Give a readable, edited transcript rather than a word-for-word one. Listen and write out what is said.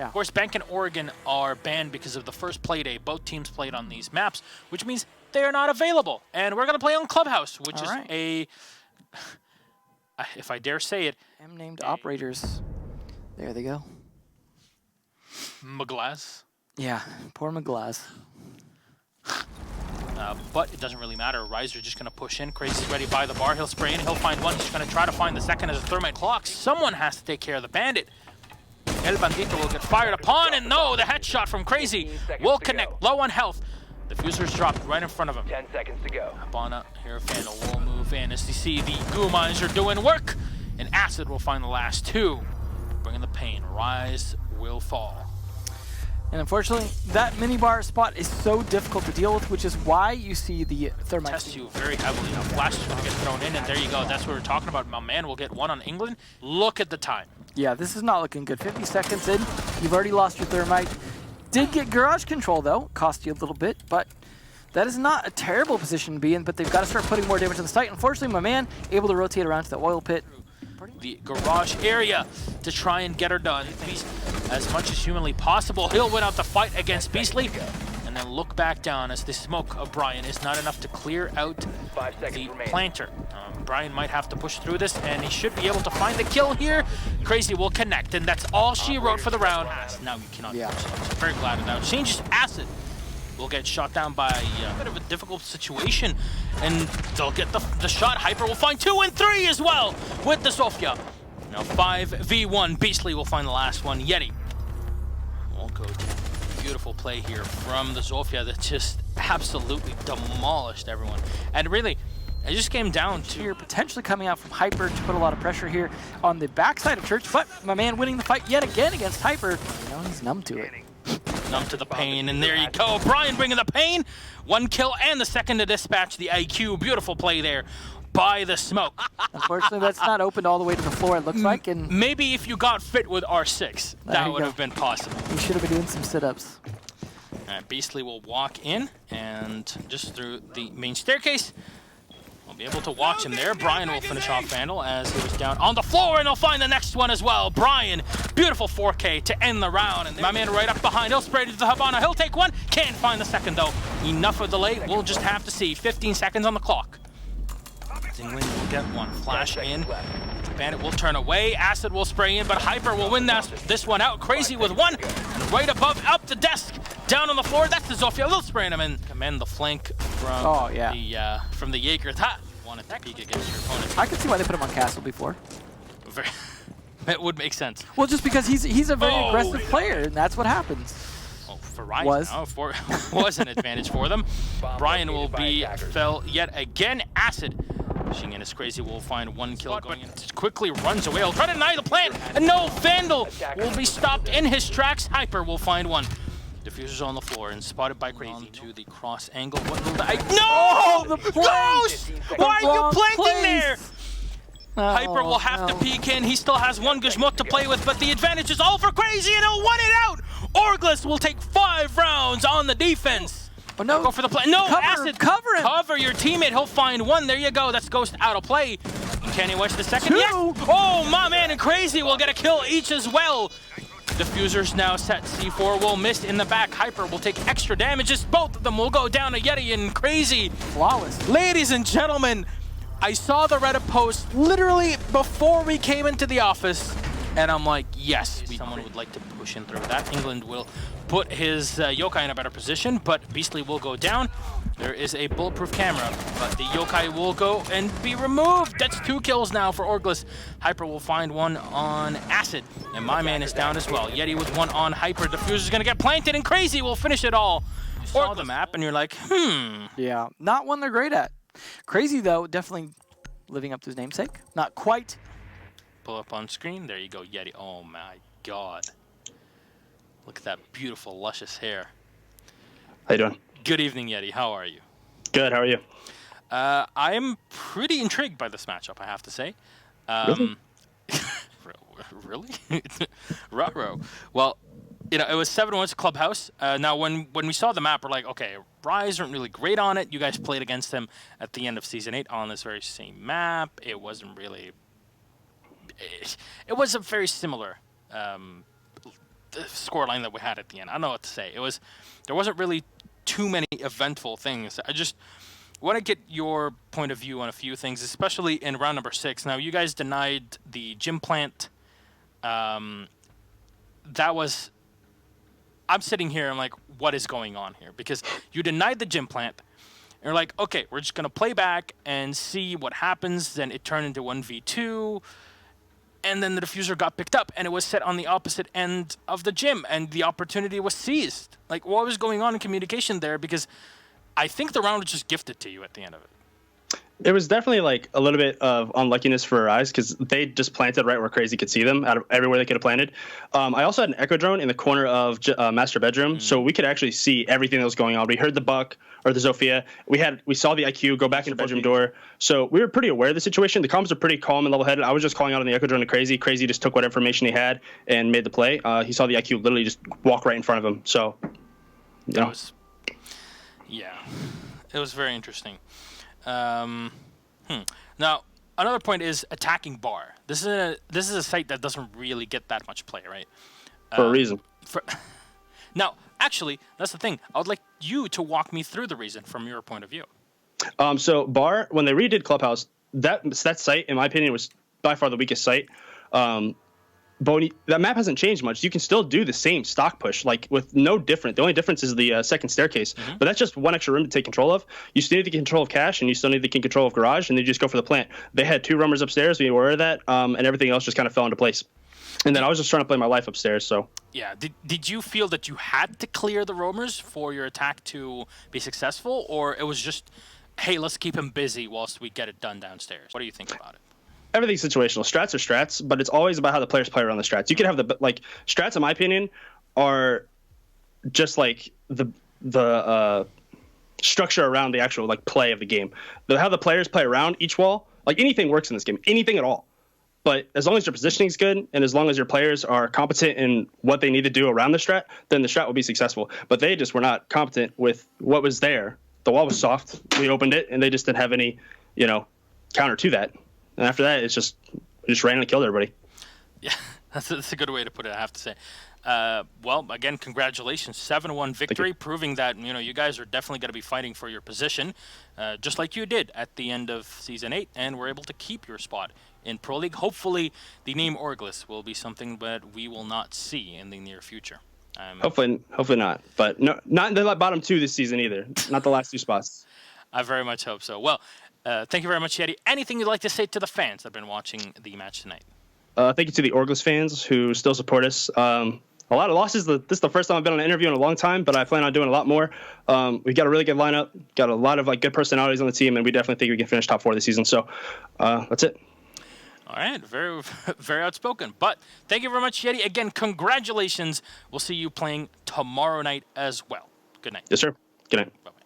Yeah. Of course, Bank and Oregon are banned because of the first play day. Both teams played on these maps, which means they are not available. And we're going to play on Clubhouse, which is a, if I dare say it, M-named operators. There they go. Muglass. Yeah, poor McGlass. But it doesn't really matter. Riser just going to push in. Crazy's ready by the bar. He'll spray in. He'll find one. He's going to try to find the second as a thermite clock. Someone has to take care of the bandit. El Bandito will get fired upon, and no, the headshot from Crazy will connect. Low on health. The fuser's dropped right in front of him. 10 seconds to go. Up on up here, Vandal will move in as you see the goo mines are doing work, and Acid will find the last two. Bringing the pain. Rise will fall. And unfortunately, that minibar spot is so difficult to deal with, which is why you see the thermite. Test you very heavily. Now, Flash is going to get thrown in, and there you go. That's what we're talking about. My man will get one on England. Look at the time. Yeah, this is not looking good. 50 seconds in, you've already lost your thermite. Did get garage control, though. Cost you a little bit, but that is not a terrible position to be in, but they've got to start putting more damage on the site. Unfortunately, my man able to rotate around to the oil pit. The garage area to try and get her done as much as humanly possible. He'll win out the fight against Beastly, and then look back down as the smoke of Brian is not enough to clear out the planter. Brian might have to push through this, and he should be able to find the kill here. Crazy will connect, and that's all she wrote for the round. Now you cannot push that. So I'm very glad of that. Changes Acid will get shot down by a bit of a difficult situation, and they'll get the shot. Hyper will find 2 and 3 as well with the Sofia. Now 5v1. Beastly will find the last one. Yeti will go to beautiful play here from the Zofia that just absolutely demolished everyone. And really, it just came down to here potentially coming out from Hyper to put a lot of pressure here on the backside of Church, but my man winning the fight yet again against Hyper. You know, he's numb to it. Numb to the pain, and there you go. Brian bringing the pain. 1 kill and the second to dispatch the IQ. Beautiful play there by the smoke. Unfortunately, that's not opened all the way to the floor, it looks like. And maybe if you got fit with R6, that would have been possible. You should have been doing some sit-ups. All right, Beastly will walk in, and just through the main staircase, we'll be able to watch him there. Brian will finish off Vandal as he was down on the floor, and he'll find the next one as well. Brian, beautiful 4K to end the round. And my man right up behind, he'll spray to the Habana. He'll take one, can't find the second though. Enough of delay, we'll just have to see. 15 seconds on the clock. England will get one. Flash in. Bandit will turn away. Acid will spray in, but Hyper will win this one out. Crazy with one, and right above, up the desk, down on the floor. That's the Zofia. They'll spray in him and commend the flank from the Jaeger. That wanted to peek against your opponent. I can see why they put him on Castle before. It would make sense. Well, just because he's a very aggressive player, and that's what happens. Oh, for Ryan, was an advantage for them. Brian will be fell yet again. Acid. Pushing in as Crazy will find 1 kill going in. Quickly runs away. He'll try to deny the plant. And no, Vandal will be stopped in his tracks. Hyper will find one. Diffuser's on the floor and spotted by Crazy. On to the cross angle. What will no! The Ghost! Why are you planting there? Hyper will have to peek in. He still has 1 Guzmot to play with, but the advantage is all for Crazy, and he'll win it out. Orgless will take 5 rounds on the defense. Oh, no. Go for the play. No, Acid. Cover him. Cover your teammate. He'll find 1. There you go. That's Ghost out of play. Can he watch the second? 2. Yes. Oh, my man and Crazy will get a kill each as well. Diffuser's now set. C4 will miss in the back. Hyper will take extra damages. Both of them will go down to Yeti and Crazy. Flawless. Ladies and gentlemen, I saw the Reddit post literally before we came into the office, and I'm like, yes, someone would like to push in through that. England will put his yokai in a better position, but Beastly will go down. There is a bulletproof camera, but the yokai will go and be removed. That's 2 kills now for Orgless. Hyper will find 1 on Acid, and my man is down as well. Yeti with 1 on Hyper. Diffuser's gonna get planted, and Crazy will finish it all. You saw the map, and you're like, Yeah, not one they're great at. Crazy, though, definitely living up to his namesake. Not quite. Pull up on screen. There you go, Yeti. Oh my God. Look at that beautiful, luscious hair. How you doing? Good evening, Yeti. How are you? Good. How are you? I'm pretty intrigued by this matchup, I have to say. Really? Ruh-roh. Well, you know, it was 7-1 to Clubhouse. Now, when we saw the map, we're like, okay, Rise aren't really great on it. You guys played against them at the end of Season 8 on this very same map. It wasn't really... It was a very similar the scoreline that we had at the end. I don't know what to say. There wasn't really too many eventful things. I just want to get your point of view on a few things, especially in round number 6. Now, you guys denied the gym plant. I'm sitting here, I'm like, what is going on here? Because you denied the gym plant. And you're like, okay, we're just going to play back and see what happens. Then it turned into 1v2. And then the diffuser got picked up, and it was set on the opposite end of the gym, and the opportunity was seized. Like, what was going on in communication there? Because I think the round was just gifted to you at the end of it. It was definitely like a little bit of unluckiness for our eyes because they just planted right where Crazy could see them out of everywhere they could have planted. I also had an echo drone in the corner of master bedroom, so we could actually see everything that was going on. We heard the Buck or the Zofia. We saw the IQ go back into the bedroom door, so we were pretty aware of the situation. The comms are pretty calm and level-headed. I was just calling out on the echo drone to Crazy. Crazy just took what information he had and made the play. He saw the IQ literally just walk right in front of him. So, yeah, it was very interesting. Now, another point is attacking bar. This is a site that doesn't really get that much play, right? For a reason. Now, actually, that's the thing. I would like you to walk me through the reason from your point of view. So bar, when they redid Clubhouse, that site, in my opinion, was by far the weakest site. That map hasn't changed much. You can still do the same stock push, like with no different. The only difference is the second staircase, but that's just one extra room to take control of. You still need the control of cache, and you still need the control of garage, and then you just go for the plant. They had 2 roamers upstairs. We were aware of that, and everything else just kind of fell into place. And then I was just trying to play my life upstairs. So yeah, did you feel that you had to clear the roamers for your attack to be successful, or it was just, hey, let's keep him busy whilst we get it done downstairs? What do you think about it? Everything's situational. Strats are strats, but it's always about how the players play around the strats. You can have strats, in my opinion, are just like the structure around the actual play of the game. How the players play around each wall, anything works in this game, anything at all. But as long as your positioning is good and as long as your players are competent in what they need to do around the strat, then the strat will be successful. But they just were not competent with what was there. The wall was soft. We opened it, and they just didn't have any, counter to that. And after that, we just ran and killed everybody. Yeah, that's a good way to put it, I have to say. Well, again, congratulations. 7-1 victory, proving that, you guys are definitely going to be fighting for your position, just like you did at the end of Season 8, and were able to keep your spot in Pro League. Hopefully, the name Orgless will be something that we will not see in the near future. Hopefully not. But no, not in the bottom 2 this season either. Not the last 2 spots. I very much hope so. Well, thank you very much, Yeti. Anything you'd like to say to the fans that have been watching the match tonight? Thank you to the Orgless fans who still support us. A lot of losses. This is the first time I've been on an interview in a long time, but I plan on doing a lot more. We've got a really good lineup, got a lot of good personalities on the team, and we definitely think we can finish top 4 this season. So that's it. All right, very, very outspoken. But thank you very much, Yeti. Again, congratulations. We'll see you playing tomorrow night as well. Good night. Yes, sir. Good night. Bye-bye.